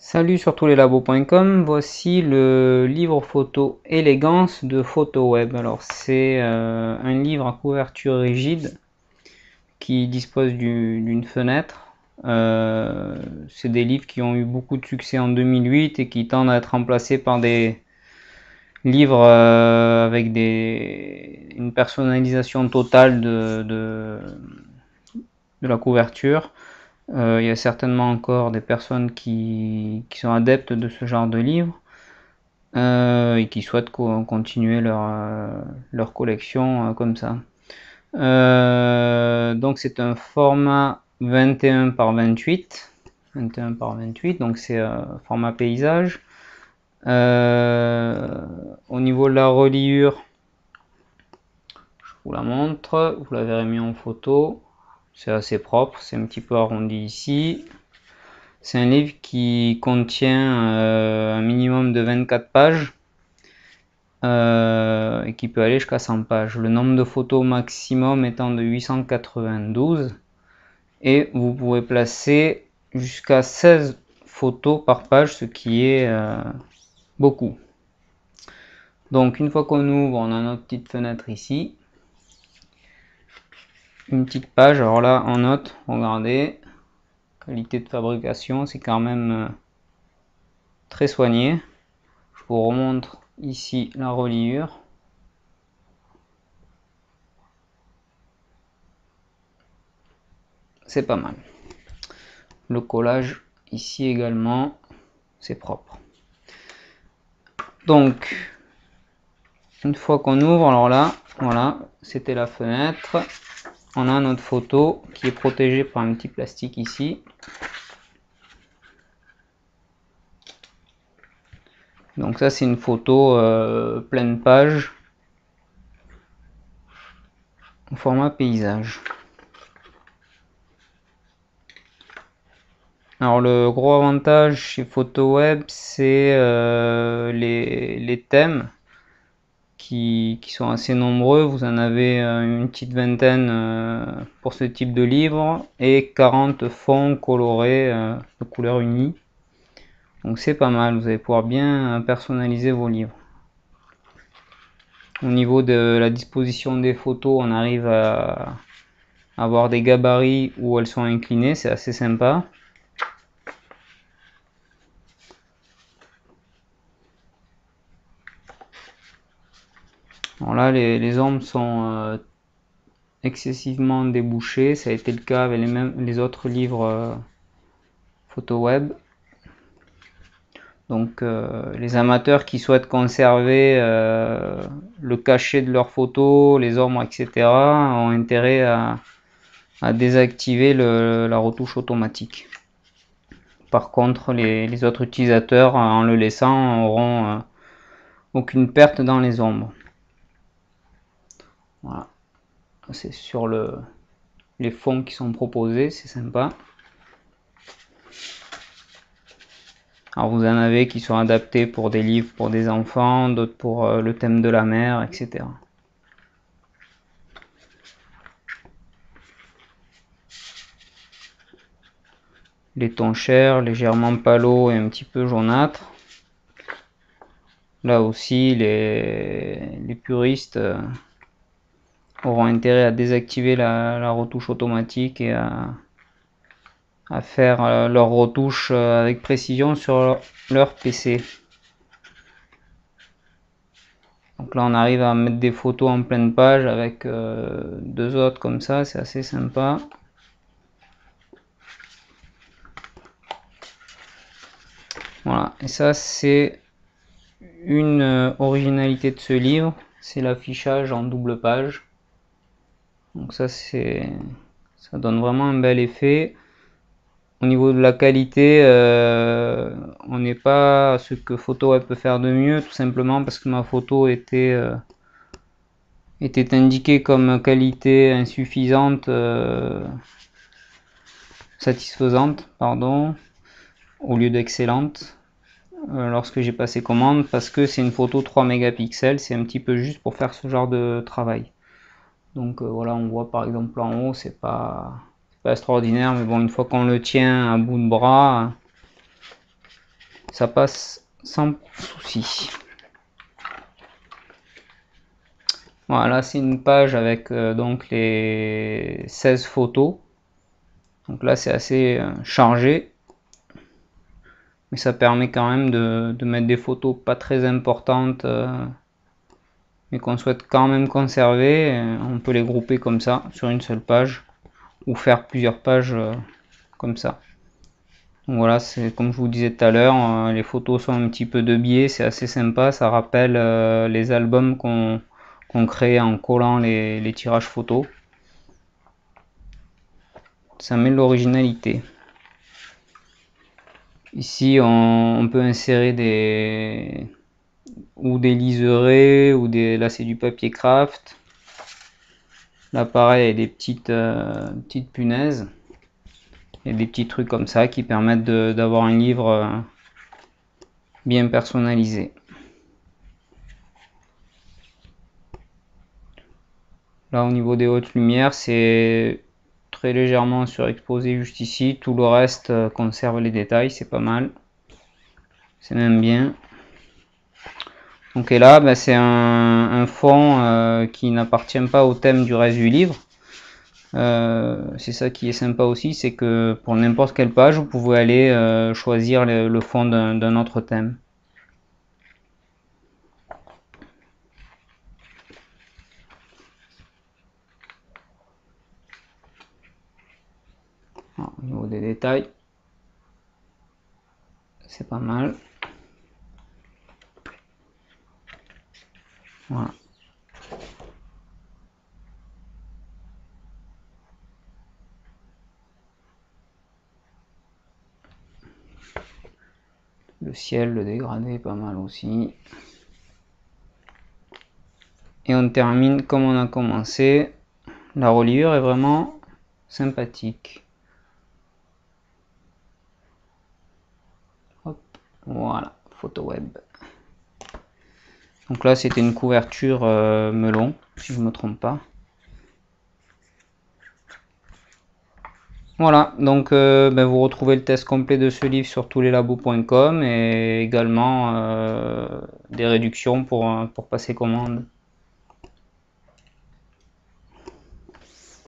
Salut sur toutleslabos.com, voici le livre photo Élégance de PhotoWeb. Alors c'est un livre à couverture rigide qui dispose d'une fenêtre. C'est des livres qui ont eu beaucoup de succès en 2008 et qui tendent à être remplacés par des livres avec une personnalisation totale de la couverture. Il y a certainement encore des personnes qui sont adeptes de ce genre de livres et qui souhaitent continuer leur collection comme ça. Donc c'est un format 21 par 28, donc c'est format paysage. Au niveau de la reliure, je vous la montre, vous la verrez mieux en photo. C'est assez propre, c'est un petit peu arrondi ici. C'est un livre qui contient un minimum de 24 pages et qui peut aller jusqu'à 100 pages. Le nombre de photos maximum étant de 892 et vous pouvez placer jusqu'à 16 photos par page, ce qui est beaucoup. Donc une fois qu'on ouvre, on a notre petite fenêtre ici. Une petite page, alors là en note, regardez, qualité de fabrication, c'est quand même très soigné. Je vous remontre ici la reliure. C'est pas mal. Le collage ici également, c'est propre. Donc, une fois qu'on ouvre, alors là, voilà, c'était la fenêtre. On a notre photo qui est protégée par un petit plastique ici. Donc ça, c'est une photo pleine page au format paysage. Alors le gros avantage chez PhotoWeb, c'est les thèmes qui sont assez nombreux. Vous en avez une petite vingtaine pour ce type de livre et 40 fonds colorés de couleur unie. Donc c'est pas mal, vous allez pouvoir bien personnaliser vos livres. Au niveau de la disposition des photos, on arrive à avoir des gabarits où elles sont inclinées, c'est assez sympa. Alors là, les ombres sont excessivement débouchées, ça a été le cas avec les autres livres PhotoWeb. Donc les amateurs qui souhaitent conserver le cachet de leurs photos, les ombres, etc. ont intérêt à désactiver la retouche automatique. Par contre, les autres utilisateurs, en le laissant, n'auront aucune perte dans les ombres. Voilà. C'est sur les fonds qui sont proposés, c'est sympa. Alors vous en avez qui sont adaptés pour des livres pour des enfants, d'autres pour le thème de la mer, etc. Les tons chers, légèrement palos et un petit peu jaunâtres. Là aussi, les puristes auront intérêt à désactiver la retouche automatique et à faire leur retouche avec précision sur leur PC. Donc là on arrive à mettre des photos en pleine page avec deux autres comme ça, c'est assez sympa. Voilà, et ça c'est une originalité de ce livre, c'est l'affichage en double page. Donc ça donne vraiment un bel effet. Au niveau de la qualité, on n'est pas à ce que PhotoWeb peut faire de mieux, tout simplement parce que ma photo était indiquée comme qualité insuffisante, satisfaisante, pardon, au lieu d'excellente, lorsque j'ai passé commande, parce que c'est une photo 3 mégapixels, c'est un petit peu juste pour faire ce genre de travail. Donc voilà, on voit par exemple en haut, c'est pas extraordinaire, mais bon, une fois qu'on le tient à bout de bras, ça passe sans souci. Voilà, c'est une page avec donc les 16 photos. Donc là c'est assez chargé, mais ça permet quand même de mettre des photos pas très importantes, mais qu'on souhaite quand même conserver. On peut les grouper comme ça sur une seule page, ou faire plusieurs pages comme ça. Donc voilà, c'est comme je vous disais tout à l'heure, les photos sont un petit peu de biais, c'est assez sympa, ça rappelle les albums qu'on crée en collant les tirages photos. Ça met de l'originalité. Ici on peut insérer des liserés ou là c'est du papier craft. Là pareil, il y a des petites punaises et des petits trucs comme ça qui permettent d'avoir un livre bien personnalisé. Là au niveau des hautes lumières, c'est très légèrement surexposé juste ici, tout le reste conserve les détails, c'est pas mal, c'est même bien. Donc et là ben, c'est un fond qui n'appartient pas au thème du reste du livre. C'est ça qui est sympa aussi, c'est que pour n'importe quelle page vous pouvez aller choisir le fond d'un autre thème. Alors, au niveau des détails, c'est pas mal. Voilà. Le ciel, le dégradé est pas mal aussi. Et on termine comme on a commencé. La reliure est vraiment sympathique. Hop, voilà, photo web. Donc là c'était une couverture melon, si je ne me trompe pas. Voilà, donc ben, vous retrouvez le test complet de ce livre sur touslelabos.com et également des réductions pour passer commande.